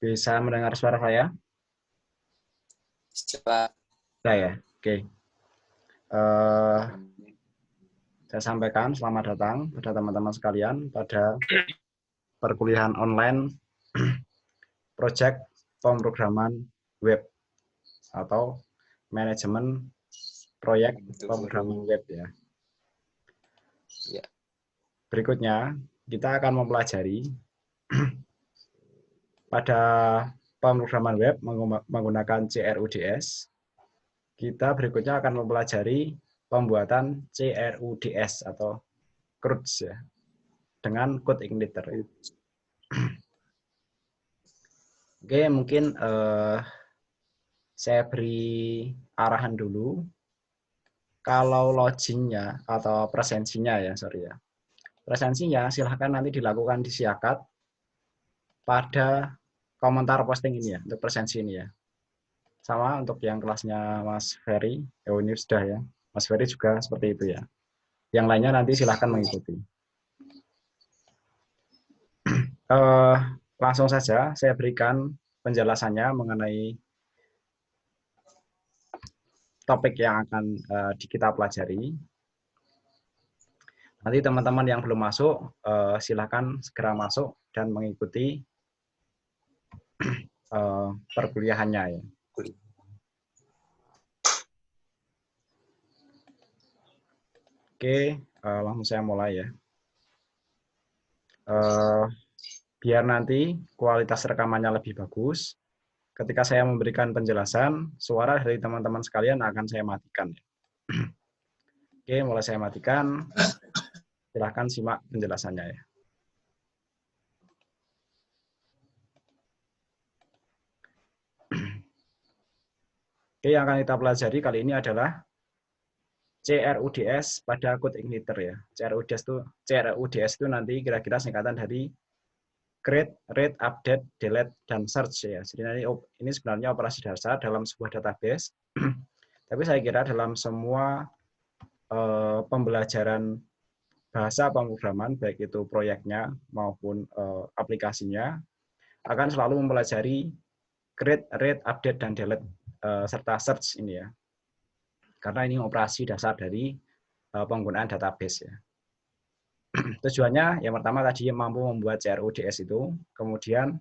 Bisa mendengar suara saya? Coba. Saya, oke. Saya sampaikan selamat datang pada teman-teman sekalian pada perkuliahan online proyek pemrograman web atau manajemen proyek pemrograman web ya. Ya. Berikutnya kita akan mempelajari pada pemrograman web menggunakan CRUDS. Kita berikutnya akan mempelajari pembuatan CRUDS atau CRUDS ya, dengan code igniter. Oke, mungkin saya beri arahan dulu. Kalau login-nya atau presensinya ya, sorry ya. Presensinya silahkan nanti dilakukan di Siakat pada komentar posting ini ya, untuk presensi ini ya. Sama untuk yang kelasnya Mas Ferry, ini sudah ya. Mas Ferry juga seperti itu ya. Yang lainnya nanti silahkan mengikuti. Langsung saja saya berikan penjelasannya mengenai topik yang akan kita pelajari. Nanti teman-teman yang belum masuk, silahkan segera masuk dan mengikuti perkuliahannya ya. Oke, langsung saya mulai ya. Biar nanti kualitas rekamannya lebih bagus, ketika saya memberikan penjelasan, suara dari teman-teman sekalian akan saya matikan. Oke, mulai saya matikan. Silahkan simak penjelasannya ya. Oke, yang akan kita pelajari kali ini adalah CRUDS pada code igniter ya. CRUDS itu nanti kira-kira singkatan dari create, read, update, delete, dan search ya. Jadi nanti ini sebenarnya operasi dasar dalam sebuah database. Tapi saya kira dalam semua pembelajaran bahasa pemrograman, baik itu proyeknya maupun aplikasinya, akan selalu mempelajari create, read, update, dan delete, serta search ini ya. Karena ini operasi dasar dari penggunaan database ya. Tujuannya yang pertama tadi mampu membuat CRUDS itu, kemudian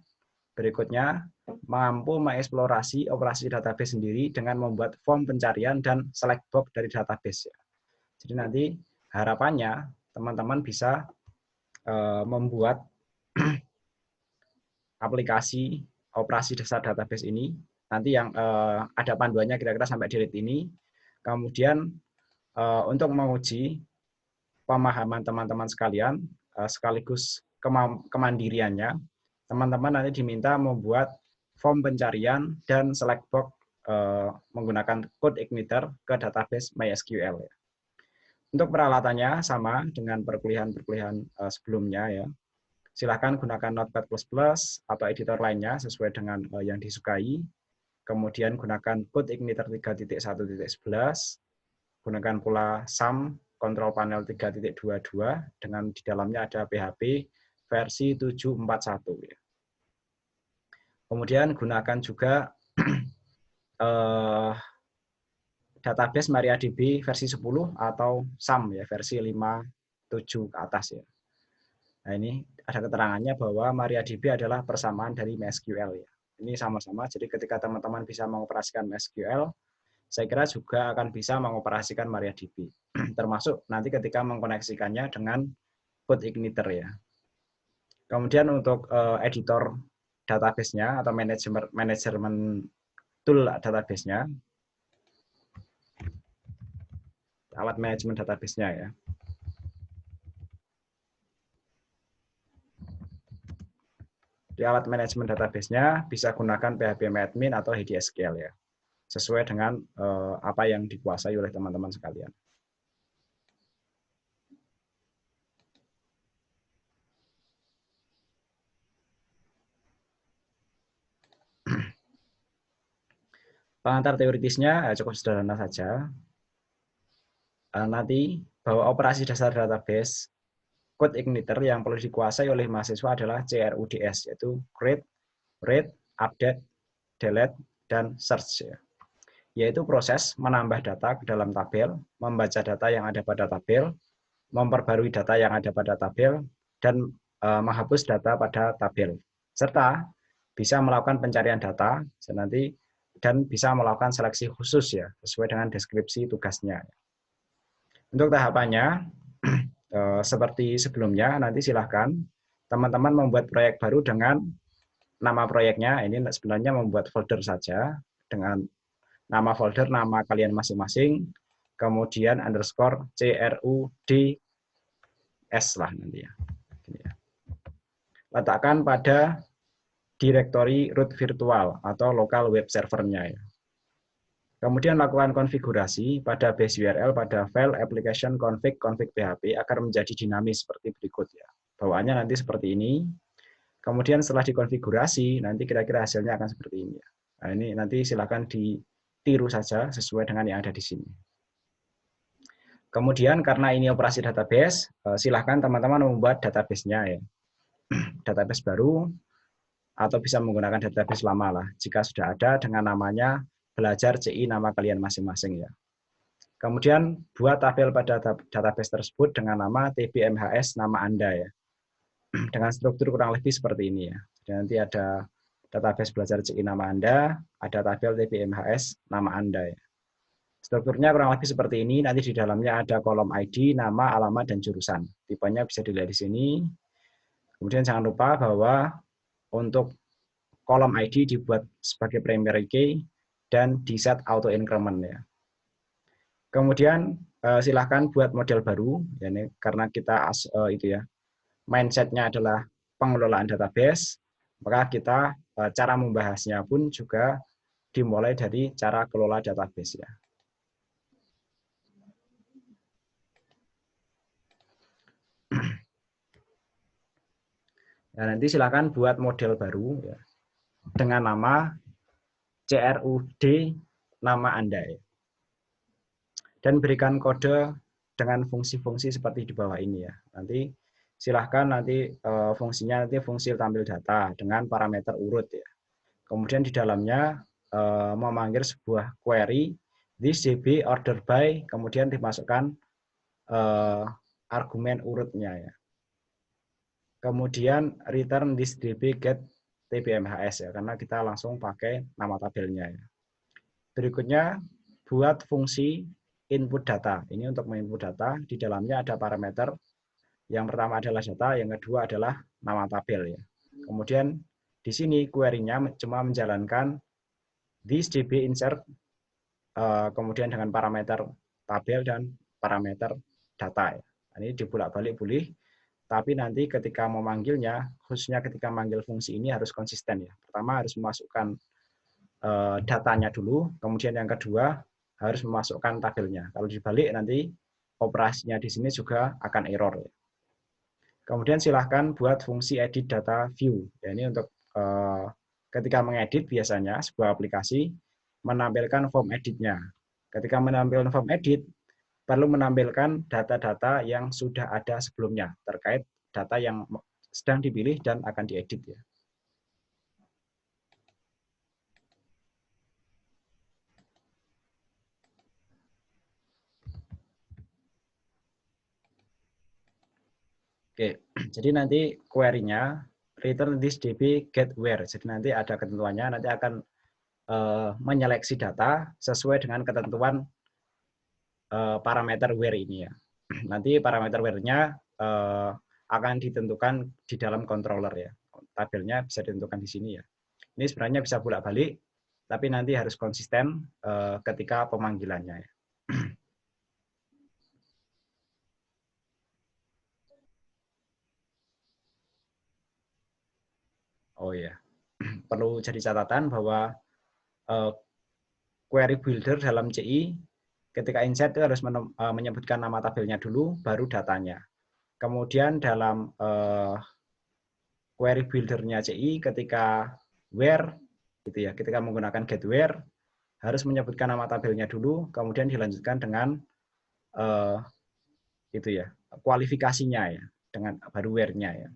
berikutnya mampu mengeksplorasi operasi database sendiri dengan membuat form pencarian dan select box dari database ya. Jadi nanti harapannya teman-teman bisa membuat aplikasi operasi dasar database ini, nanti yang ada panduannya kira-kira sampai delete ini, kemudian untuk menguji pemahaman teman-teman sekalian sekaligus kemandiriannya, teman-teman nanti diminta membuat form pencarian dan select box menggunakan code igniter ke database MySQL. Untuk peralatannya sama dengan perkuliahan-perkuliahan sebelumnya ya. Silahkan gunakan Notepad++ atau editor lainnya sesuai dengan yang disukai. Kemudian gunakan code igniter 3.1.11. Gunakan pula SAM Control Panel 3.22 dengan di dalamnya ada PHP versi 741 ya. Kemudian gunakan juga database MariaDB versi 10 atau SAM ya versi 5.7 ke atas ya. Nah, ini ada keterangannya bahwa MariaDB adalah persamaan dari MySQL ya. Ini sama-sama, jadi ketika teman-teman bisa mengoperasikan MySQL, saya kira juga akan bisa mengoperasikan MariaDB. Termasuk nanti ketika mengkoneksikannya dengan code igniter ya. Kemudian untuk editor database-nya atau manajemen tool database-nya, alat manajemen database-nya ya. Di alat manajemen database-nya bisa gunakan PHP-admin atau HDSQL ya. Sesuai dengan apa yang dikuasai oleh teman-teman sekalian. Pengantar teoritisnya cukup sederhana saja. Nanti bahwa operasi dasar database code igniter yang perlu dikuasai oleh mahasiswa adalah CRUDS, yaitu create, read, update, delete, dan search ya. Yaitu proses menambah data ke dalam tabel, membaca data yang ada pada tabel, memperbarui data yang ada pada tabel, dan menghapus data pada tabel. Serta bisa melakukan pencarian data nanti dan bisa melakukan seleksi khusus ya sesuai dengan deskripsi tugasnya. Untuk tahapannya seperti sebelumnya, nanti silahkan teman-teman membuat proyek baru dengan nama proyeknya. Ini sebenarnya membuat folder saja dengan nama folder, nama kalian masing-masing, kemudian underscore CRUDS lah nanti ya. Letakkan pada direktori root virtual atau local web servernya ya. Kemudian lakukan konfigurasi pada base URL pada file application config php agar menjadi dinamis seperti berikut ya. Bawaannya nanti seperti ini. Kemudian setelah dikonfigurasi, nanti kira-kira hasilnya akan seperti ini ya. Nah, ini nanti silakan ditiru saja sesuai dengan yang ada di sini. Kemudian karena ini operasi database, silahkan teman-teman membuat database-nya ya. Database baru atau bisa menggunakan database lama lah jika sudah ada dengan namanya belajar CI nama kalian masing-masing ya. Kemudian buat tabel pada database tersebut dengan nama tbmhs nama Anda ya. Dengan struktur kurang lebih seperti ini ya. Jadi nanti ada database belajar CI nama Anda, ada tabel tbmhs nama Anda ya. Strukturnya kurang lebih seperti ini, nanti di dalamnya ada kolom ID, nama, alamat, dan jurusan. Tipenya bisa dilihat di sini. Kemudian jangan lupa bahwa untuk kolom ID dibuat sebagai primary key dan di set auto increment ya. Kemudian silahkan buat model baru, ya, ini, karena kita itu ya mindsetnya adalah pengelolaan database, maka kita cara membahasnya pun juga dimulai dari cara kelola database ya. Nah, nanti silakan buat model baru ya, dengan nama CRUD nama Anda ya. Dan berikan kode dengan fungsi-fungsi seperti di bawah ini ya. Nanti silahkan nanti fungsinya nanti fungsi tampil data dengan parameter urut ya. Kemudian di dalamnya memanggil sebuah query this db order by, kemudian dimasukkan argumen urutnya ya. Kemudian return this db get tbmhs ya, karena kita langsung pakai nama tabelnya ya. Berikutnya buat fungsi input data. Ini untuk menginput data, di dalamnya ada parameter. Yang pertama adalah data, yang kedua adalah nama tabel ya. Kemudian di sini query-nya cuma menjalankan this db insert kemudian dengan parameter tabel dan parameter data ya. Ini dibulak-balik boleh, tapi nanti ketika memanggilnya, khususnya ketika manggil fungsi ini harus konsisten ya. Pertama harus memasukkan datanya dulu, kemudian yang kedua harus memasukkan tabelnya. Kalau dibalik nanti operasinya di sini juga akan error. Kemudian silahkan buat fungsi edit data view. Ya, ini untuk ketika mengedit biasanya sebuah aplikasi menampilkan form editnya. Ketika menampilkan form edit, perlu menampilkan data-data yang sudah ada sebelumnya terkait data yang sedang dipilih dan akan diedit ya. Oke, jadi nanti query-nya return this db get where. Jadi nanti ada ketentuannya, nanti akan menyeleksi data sesuai dengan ketentuan parameter where ini ya. Nanti parameter where-nya akan ditentukan di dalam controller ya. Tabelnya bisa ditentukan di sini ya. Ini sebenarnya bisa bolak-balik, tapi nanti harus konsisten ketika pemanggilannya ya. Oh ya, perlu jadi catatan bahwa query builder dalam CI ketika insert itu harus menyebutkan nama tabelnya dulu, baru datanya. Kemudian dalam query buildernya CI ketika where, gitu ya, ketika menggunakan get where harus menyebutkan nama tabelnya dulu, kemudian dilanjutkan dengan itu ya, kualifikasinya ya, dengan baru where-nya ya.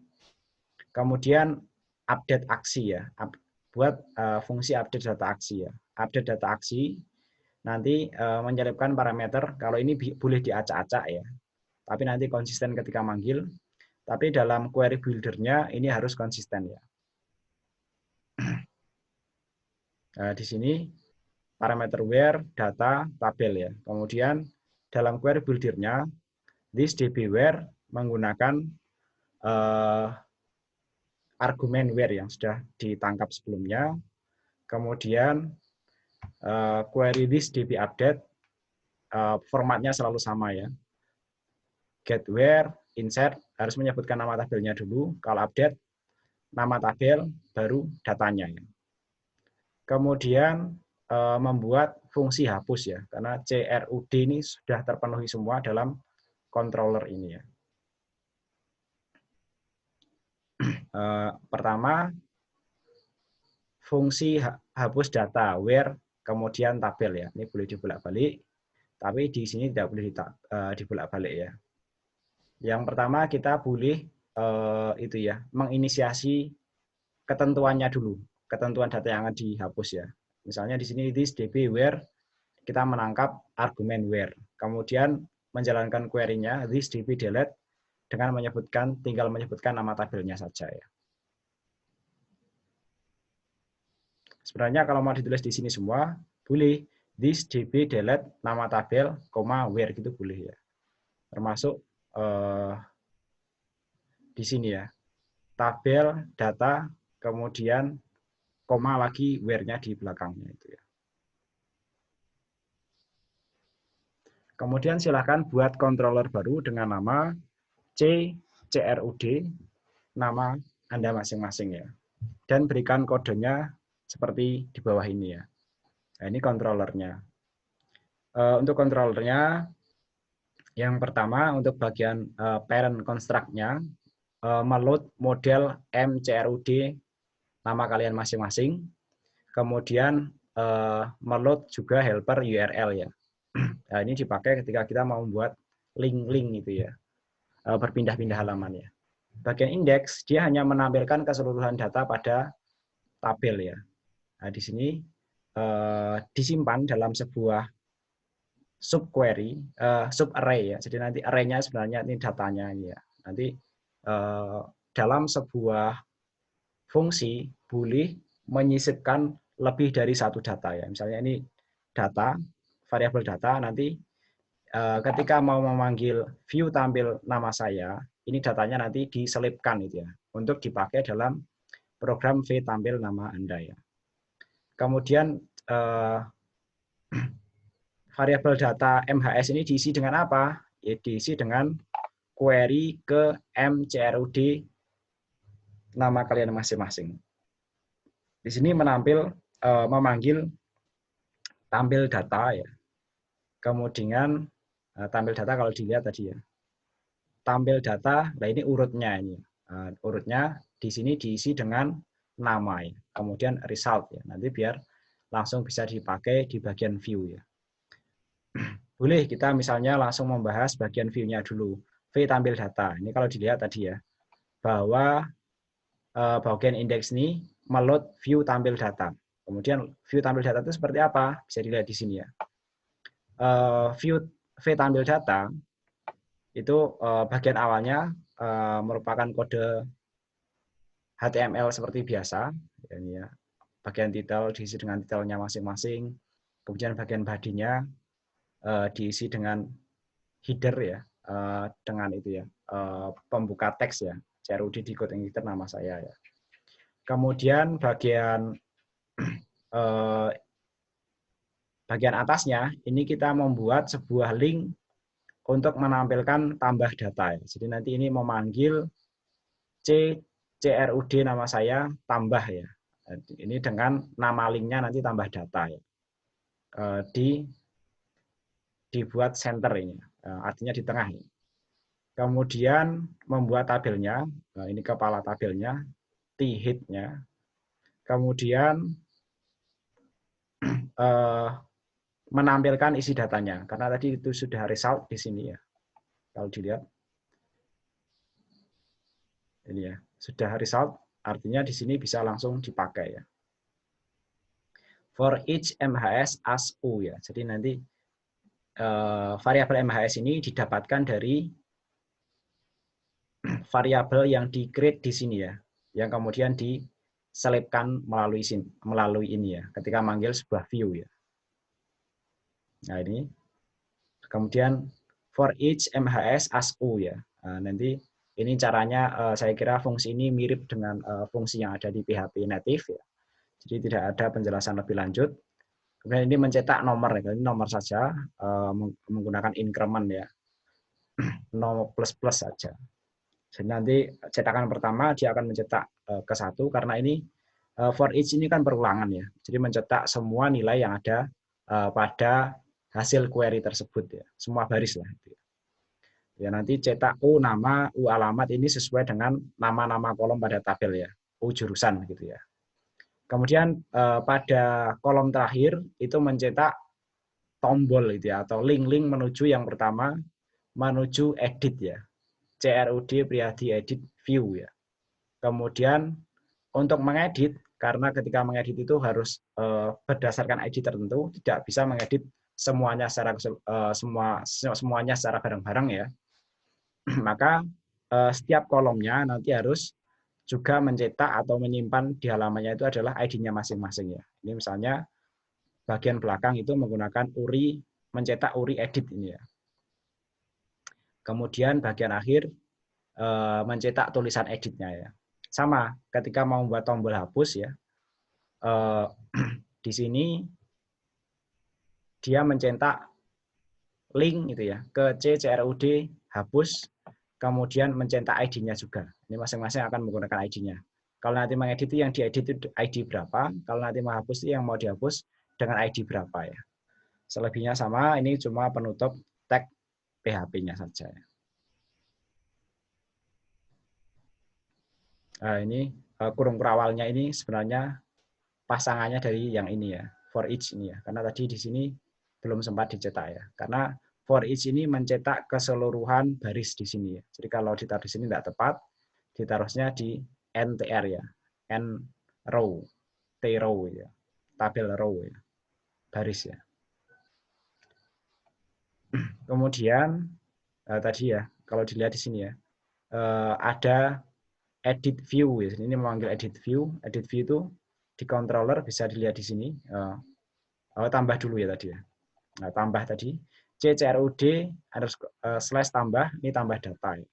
Kemudian update aksi ya, buat fungsi update data aksi ya. Update data aksi nanti menyelipkan parameter, kalau ini boleh diacak-acak ya, tapi nanti konsisten ketika manggil. Tapi dalam query builder-nya ini harus konsisten ya. Di sini parameter where, data, tabel ya. Kemudian dalam query builder-nya, this db where menggunakan argumen where yang sudah ditangkap sebelumnya. Kemudian query this db update, formatnya selalu sama ya. Get where, insert, harus menyebutkan nama tabelnya dulu. Kalau update, nama tabel, baru datanya ya. Kemudian membuat fungsi hapus ya, karena CRUD ini sudah terpenuhi semua dalam controller ini ya. Pertama, fungsi hapus data, where, kemudian tabel ya. Ini boleh dibolak-balik, tapi di sini tidak boleh dibolak-balik ya. Yang pertama kita boleh itu ya, menginisiasi ketentuannya dulu, ketentuan data yang akan dihapus ya. Misalnya di sini this db where, kita menangkap argumen where. Kemudian menjalankan query-nya this db delete dengan tinggal menyebutkan nama tabelnya saja ya. Sebenarnya kalau mau ditulis di sini semua boleh, this db delete nama tabel, where gitu boleh ya. Termasuk di sini ya, tabel, data, kemudian koma lagi where-nya di belakangnya itu ya. Kemudian silahkan buat controller baru dengan nama CRUD, nama Anda masing-masing ya. Dan berikan kodenya seperti di bawah ini ya. Nah, ini controllernya. Untuk controllernya, yang pertama untuk bagian parent construct-nya, meload model mcrud nama kalian masing-masing, kemudian meload juga helper URL ya. Nah, ini dipakai ketika kita mau membuat link-link itu ya, berpindah-pindah halaman ya. Bagian indeks dia hanya menampilkan keseluruhan data pada tabel ya. Nah, di sini disimpan dalam sebuah subquery, subarray ya. Jadi nanti array-nya sebenarnya ini datanya ya. Nanti dalam sebuah fungsi boleh menyisipkan lebih dari satu data ya. Misalnya ini data, variabel data, nanti ketika mau memanggil view tampil nama saya, ini datanya nanti diselipkan itu ya, untuk dipakai dalam program v tampil nama Anda ya. Kemudian variabel data MHS ini diisi dengan apa? Ya, diisi dengan query ke mcrud nama kalian masing-masing. Di sini memanggil tampil data ya. Kemudian tampil data kalau dilihat tadi ya. Tampil data, nah ini urutnya ini. Urutnya di sini diisi dengan nama ya. Kemudian result ya. Nanti biar langsung bisa dipakai di bagian view ya. Boleh kita misalnya langsung membahas bagian view-nya dulu. V tampil data. Ini kalau dilihat tadi ya, bahwa bagian indeks ini meload view tampil data. Kemudian view tampil data itu seperti apa? Bisa dilihat di sini ya. View V tampil data itu bagian awalnya merupakan kode HTML seperti biasa. Ini ya. Bagian title diisi dengan titelnya masing-masing. Kemudian bagian body-nya diisi dengan header ya, dengan itu ya, pembuka teks ya, CRUD decode editor nama saya ya. Kemudian bagian atasnya ini kita membuat sebuah link untuk menampilkan tambah data ya. Jadi nanti ini memanggil CRUD nama saya tambah ya. Ini dengan nama linknya nanti tambah data ya. Dibuat center ini, artinya di tengah ini. Kemudian membuat tabelnya, ini kepala tabelnya, t-head-nya. Kemudian menampilkan isi datanya, karena tadi itu sudah result di sini ya. Kalau dilihat, ini ya, sudah result, artinya di sini bisa langsung dipakai ya. for each MHS as U ya. Jadi nanti variabel MHS ini didapatkan dari variabel yang di-create di sini ya, yang kemudian diselipkan melalui ini ya, ketika manggil sebuah view ya. Nah ini, kemudian for each MHS as U ya. Nah, nanti ini caranya saya kira fungsi ini mirip dengan fungsi yang ada di PHP native ya. Jadi tidak ada penjelasan lebih lanjut. Kemudian ini mencetak nomor ya, ini nomor saja menggunakan increment ya, nomor plus saja. Jadi nanti cetakan pertama dia akan mencetak ke 1 karena ini for each ini kan perulangan ya. Jadi mencetak semua nilai yang ada pada hasil query tersebut ya. Semua baris lah itu. Ya nanti cetak U nama, U alamat ini sesuai dengan nama-nama kolom pada tabel ya. U jurusan gitu ya. Kemudian pada kolom terakhir itu mencetak tombol itu ya, atau link-link menuju yang pertama menuju edit ya. CRUD Priyadi edit view ya. Kemudian untuk mengedit, karena ketika mengedit itu harus berdasarkan ID tertentu, tidak bisa mengedit semuanya secara semuanya secara bareng-bareng ya. Maka setiap kolomnya nanti harus juga mencetak atau menyimpan di halamannya itu adalah ID-nya masing-masing ya. Ini misalnya bagian belakang itu menggunakan URI, mencetak URI edit ini ya. Kemudian bagian akhir mencetak tulisan editnya ya. Sama ketika mau membuat tombol hapus ya, di sini dia mencetak link gitu ya ke CRUD hapus, kemudian mencetak ID-nya juga. Ini masing-masing akan menggunakan ID-nya. Kalau nanti mengedit yang diedit itu ID berapa, kalau nanti menghapus yang mau dihapus dengan ID berapa ya. Selebihnya sama, ini cuma penutup tag PHP-nya saja ya. Nah, ini kurung kerawalnya ini sebenarnya pasangannya dari yang ini ya, for each ini ya. Karena tadi di sini belum sempat dicetak ya. Karena for each ini mencetak keseluruhan baris di sini ya. Jadi kalau ditaruh di sini tidak tepat, ditaruhnya di NTR ya, N row, T row ya, tabel row ya, baris ya. Kemudian tadi ya, kalau dilihat di sini ya, ada edit view ya. Ini memanggil edit view. Edit view itu di controller bisa dilihat di sini. Tambah dulu ya tadi ya. Nah, tambah tadi CRUD slash tambah, ini tambah data ya.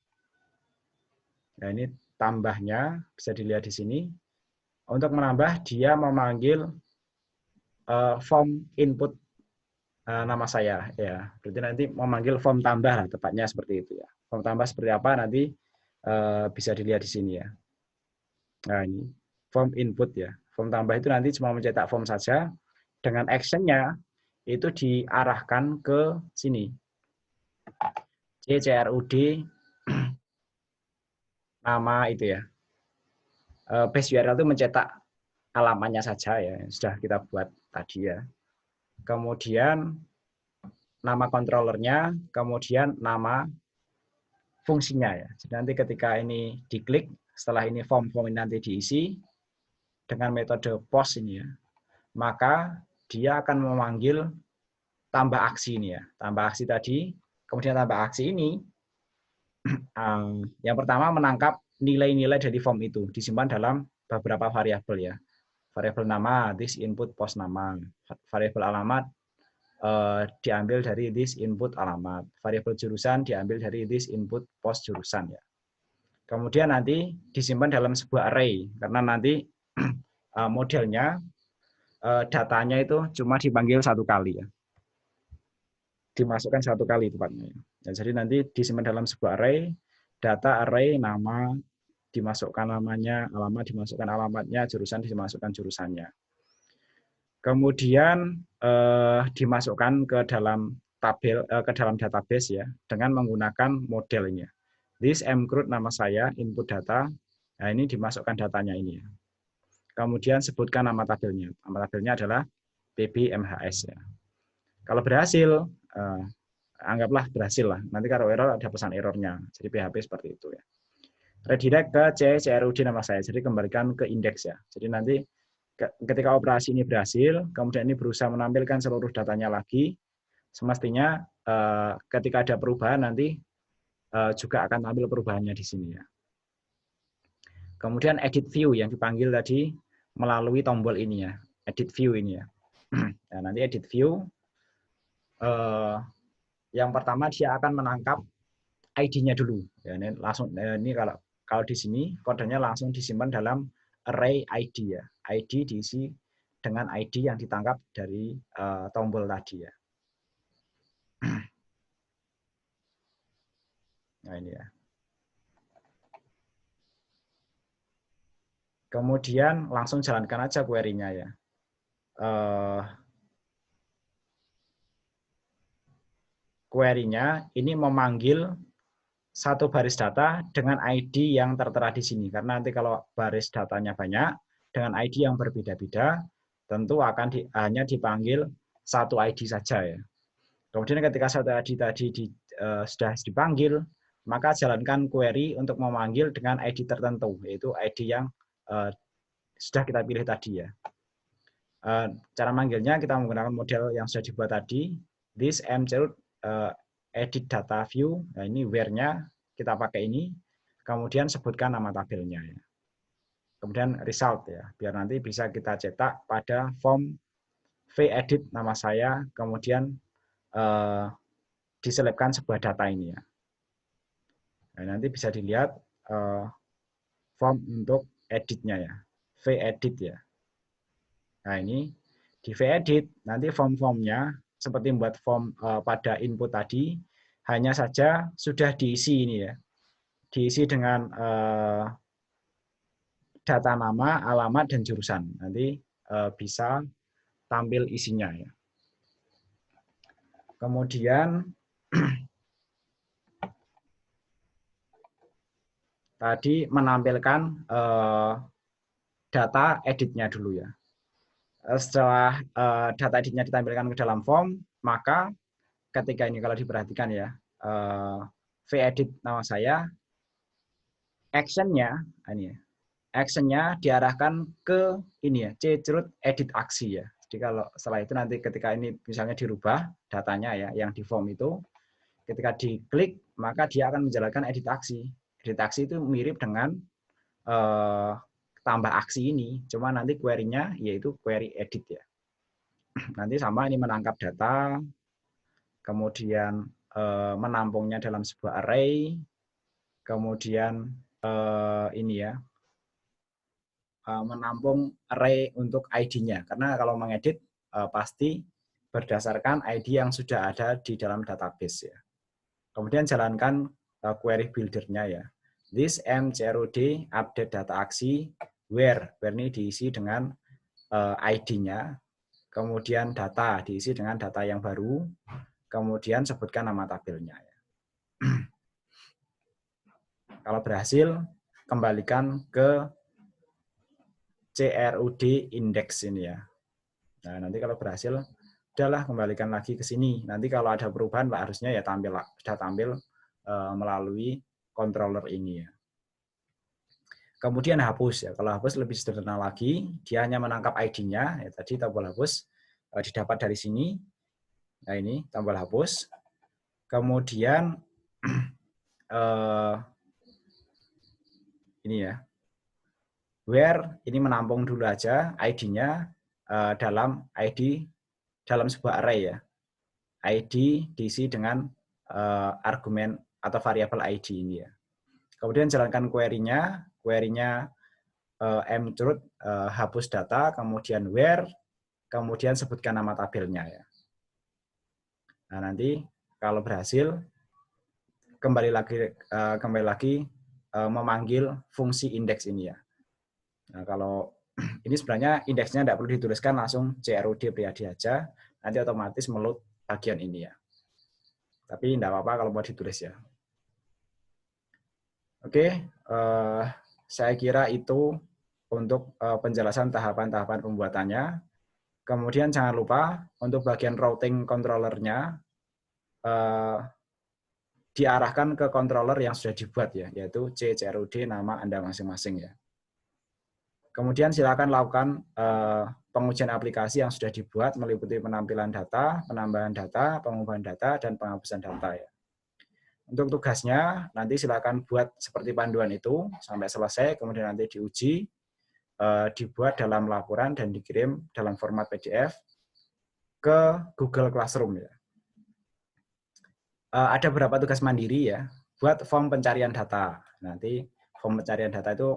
Nah, ini tambahnya bisa dilihat di sini. Untuk menambah dia memanggil form input nama saya ya. Berarti nanti memanggil form tambah lah, tepatnya seperti itu ya. Form tambah seperti apa nanti bisa dilihat di sini ya. Nah, ini form input ya. Form tambah itu nanti cuma mencetak form saja, dengan action-nya itu diarahkan ke sini. CRUD nama itu ya. Base URL itu mencetak alamatnya saja ya, sudah kita buat tadi ya. Kemudian nama controllernya, kemudian nama fungsinya ya. Jadi nanti ketika ini diklik, setelah ini form ini nanti diisi dengan metode post ini ya, maka dia akan memanggil tambah aksi ini ya. Tambah aksi tadi, kemudian tambah aksi ini yang pertama menangkap nilai-nilai dari form itu disimpan dalam beberapa variabel ya. Variabel nama, this input post nama. Variabel alamat diambil dari this input alamat. Variabel jurusan diambil dari this input post jurusan ya. Kemudian nanti disimpan dalam sebuah array karena nanti modelnya datanya itu cuma dipanggil satu kali ya. Dimasukkan satu kali tepatnya. Ya, jadi nanti disimpan dalam sebuah array, data array nama dimasukkan namanya, alamat dimasukkan alamatnya, jurusan dimasukkan jurusannya. Kemudian dimasukkan ke dalam tabel ke dalam database ya dengan menggunakan modelnya. This mcrud nama saya, input data. Nah, ini dimasukkan datanya ini ya. Kemudian sebutkan nama tabelnya. Nama tabelnya adalah PBMHS ya. Kalau berhasil, anggaplah berhasil lah. Nanti kalau error ada pesan errornya. Jadi PHP seperti itu ya. Redirect ke CRUD nama saya. Jadi kembalikan ke indeks ya. Jadi nanti ketika operasi ini berhasil, kemudian ini berusaha menampilkan seluruh datanya lagi, semestinya ketika ada perubahan nanti juga akan tampil perubahannya di sini ya. Kemudian edit view yang dipanggil tadi melalui tombol ini ya, edit view ini ya. Nah, nanti edit view yang pertama dia akan menangkap ID-nya dulu. Ya, ini langsung ini kalau di sini kodenya langsung disimpan dalam array ID ya. ID diisi dengan ID yang ditangkap dari tombol tadi ya. Nah ini ya. Kemudian langsung jalankan aja query-nya ya. Query-nya ini memanggil satu baris data dengan ID yang tertera di sini. Karena nanti kalau baris datanya banyak dengan ID yang berbeda-beda, tentu akan hanya dipanggil satu ID saja ya. Kemudian ketika satu ID tadi sudah dipanggil, maka jalankan query untuk memanggil dengan ID tertentu, yaitu ID yang sudah kita pilih tadi ya. Cara manggilnya kita menggunakan model yang sudah dibuat tadi, this mcroot edit data view. Nah ini where-nya kita pakai ini, kemudian sebutkan nama tabelnya ya. Kemudian result ya, biar nanti bisa kita cetak pada form v-edit nama saya, kemudian diselipkan sebuah data ini ya. Nah, nanti bisa dilihat form untuk editnya ya, v-edit ya. Nah ini di v-edit nanti form-formnya seperti membuat form pada input tadi, hanya saja sudah diisi ini ya, diisi dengan data nama, alamat, dan jurusan. Nanti bisa tampil isinya ya. Kemudian tadi menampilkan data editnya dulu ya. Setelah data editnya ditampilkan ke dalam form, maka ketika ini kalau diperhatikan ya, v-edit nama saya, actionnya ini ya, actionnya diarahkan ke ini ya, ccroot edit aksi ya. Jadi kalau setelah itu nanti ketika ini misalnya dirubah datanya ya, yang di form itu, ketika diklik maka dia akan menjalankan edit aksi. Edit aksi itu mirip dengan tambah aksi ini, cuma nanti query-nya yaitu query edit ya. Nanti sama ini menangkap data, kemudian menampungnya dalam sebuah array, kemudian ini ya, menampung array untuk ID-nya. Karena kalau mengedit pasti berdasarkan ID yang sudah ada di dalam database ya. Kemudian jalankan query builder-nya ya. This mcroot update data aksi where ini diisi dengan ID-nya, kemudian data diisi dengan data yang baru, kemudian sebutkan nama tabelnya ya. Kalau berhasil, kembalikan ke CRUD index ini ya. Nah, nanti kalau berhasil, udahlah kembalikan lagi ke sini. Nanti kalau ada perubahan, Pak, harusnya ya sudah tampil melalui controller ini ya. Kemudian hapus ya. Kalau hapus lebih sederhana lagi, dia hanya menangkap ID-nya. Ya, tadi tombol hapus didapat dari sini. Nah ini tombol hapus. Kemudian ini ya. Where ini menampung dulu aja ID-nya dalam sebuah array ya. ID diisi dengan argumen atau variabel ID ini ya. Kemudian jalankan query-nya, mcroot hapus data, kemudian where, kemudian sebutkan nama tabelnya ya. Nah, nanti kalau berhasil kembali lagi memanggil fungsi indeks ini ya. Nah, kalau ini sebenarnya indeksnya tidak perlu dituliskan, langsung CRUD Priadi aja, nanti otomatis meload bagian ini ya. Tapi tidak apa-apa kalau mau ditulis ya. Oke, saya kira itu untuk penjelasan tahapan-tahapan pembuatannya. Kemudian jangan lupa untuk bagian routing controller-nya diarahkan ke controller yang sudah dibuat ya, yaitu CRUD nama Anda masing-masing ya. Kemudian silakan lakukan pengujian aplikasi yang sudah dibuat meliputi penampilan data, penambahan data, pengubahan data, dan penghapusan data ya. Untuk tugasnya nanti silakan buat seperti panduan itu sampai selesai, kemudian nanti diuji, dibuat dalam laporan dan dikirim dalam format PDF ke Google Classroom ya. Ada beberapa tugas mandiri ya, buat form pencarian data. Nanti form pencarian data itu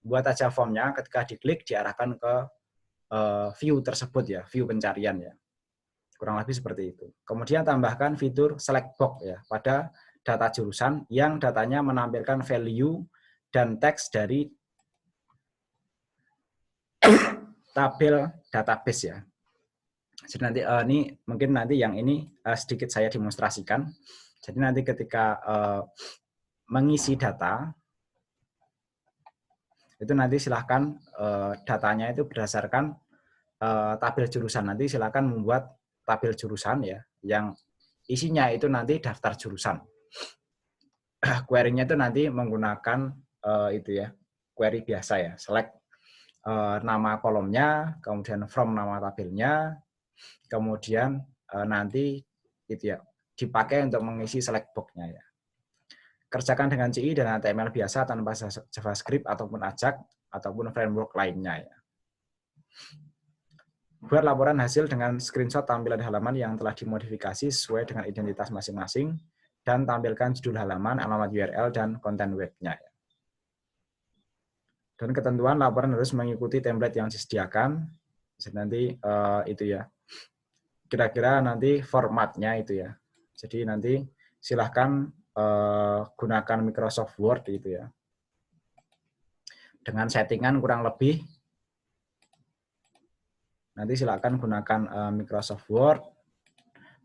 buat aja formnya, ketika diklik diarahkan ke view tersebut ya, view pencarian ya. Kurang lebih seperti itu. Kemudian tambahkan fitur select box ya pada data jurusan yang datanya menampilkan value dan teks dari tabel database ya. Jadi nanti ini mungkin nanti yang ini sedikit saya demonstrasikan. Jadi nanti ketika mengisi data itu nanti silahkan datanya itu berdasarkan tabel jurusan. Nanti silahkan membuat tabel jurusan ya yang isinya itu nanti daftar jurusan. Query-nya itu nanti menggunakan itu ya, query biasa ya, select nama kolomnya, kemudian from nama tabelnya, kemudian nanti itu ya dipakai untuk mengisi select box-nya ya. Kerjakan dengan CI dan HTML biasa tanpa JavaScript ataupun Ajax ataupun framework lainnya ya. Buat laporan hasil dengan screenshot tampilan halaman yang telah dimodifikasi sesuai dengan identitas masing-masing dan tampilkan judul halaman, alamat URL, dan konten webnya. Dan ketentuan laporan harus mengikuti template yang disediakan. Jadi nanti itu ya, kira-kira nanti formatnya itu ya. Jadi nanti silahkan gunakan Microsoft Word itu ya. Dengan settingan kurang lebih nanti silakan gunakan Microsoft Word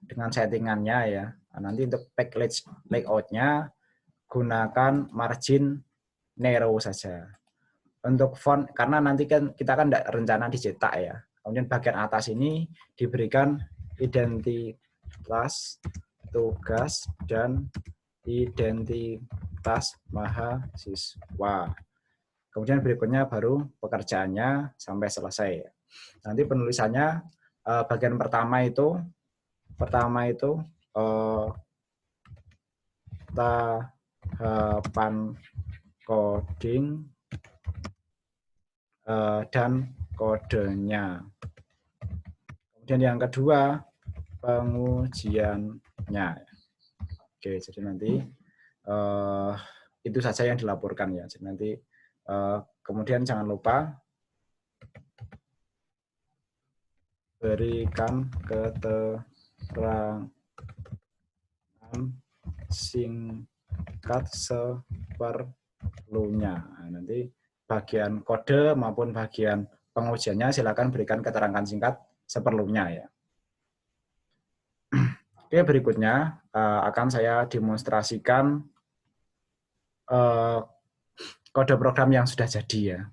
dengan settingannya ya. Nanti untuk package layout-nya gunakan margin narrow saja. Untuk font, karena nanti kan kita kan tidak rencana dicetak ya. Kemudian bagian atas ini diberikan identitas tugas dan identitas mahasiswa. Kemudian berikutnya baru pekerjaannya sampai selesai. Nanti penulisannya bagian pertama itu tahapan coding dan kodenya. Kemudian yang kedua pengujiannya. Oke, jadi nanti itu saja yang dilaporkan ya. Jadi nanti kemudian jangan lupa berikan keterangan singkat seperlunya. Nah, nanti bagian kode maupun bagian pengujiannya silakan berikan keterangan singkat seperlunya ya. Oke, berikutnya akan saya demonstrasikan kode program yang sudah jadi ya.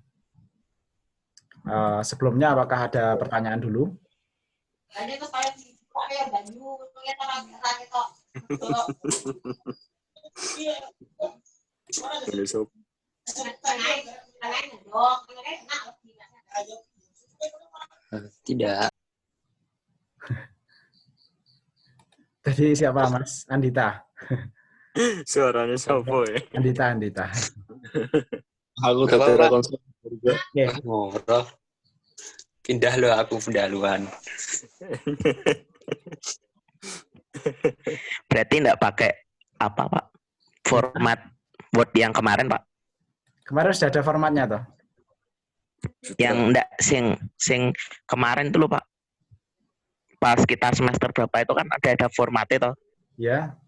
Sebelumnya apakah ada pertanyaan dulu? Tidak. Tadi siapa Mas? Andita. Suaranya sopo ya? Andita. Aku tadi konsep juga. Ngobrol. Pindah lo, aku pendahuluan. Berarti enggak pakai apa, Pak? Format Word yang kemarin, Pak? Kemarin sudah ada formatnya toh? Yang enggak sing kemarin tuh loh, Pak. Pas kita semester berapa itu kan ada formatnya toh. Ya.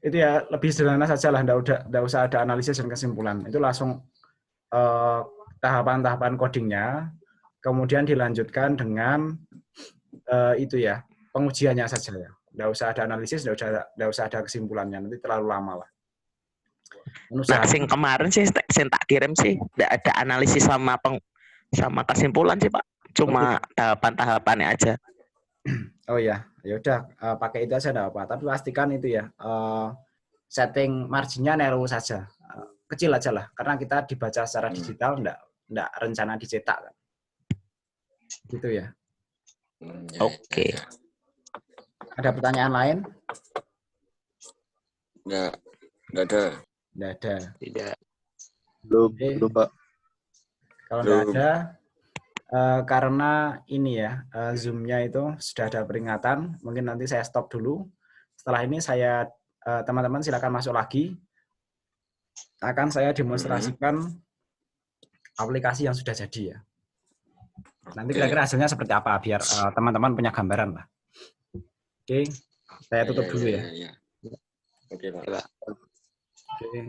Itu ya lebih sederhana saja lah, enggak usah ada analisis dan kesimpulan. Itu langsung tahapan-tahapan codingnya, kemudian dilanjutkan dengan itu ya, pengujiannya saja ya. Enggak usah ada analisis, enggak usah ada kesimpulannya, nanti terlalu lama lah. Nah, sing kemarin sih sing tak kirim sih enggak ada analisis sama kesimpulan sih, Pak. Cuma tahapan-tahapannya aja. Oh ya, ya udah pakai itu aja enggak apa. Tapi pastikan itu ya setting marginnya narrow saja. kecil aja lah, karena kita dibaca secara digital, enggak rencana dicetak kan. Gitu ya. Oke. Ada pertanyaan lain? Enggak ada. Enggak ada. Tidak. Belum Pak. Kalau enggak ada, karena ini ya, Zoom-nya itu sudah ada peringatan, mungkin nanti saya stop dulu. Setelah ini saya, teman-teman silakan masuk lagi. Akan saya demonstrasikan aplikasi yang sudah jadi ya. Nanti kira-kira hasilnya seperti apa, biar teman-teman punya gambaran lah. Oke, saya tutup dulu ya. Oke Pak. Coba. Oke.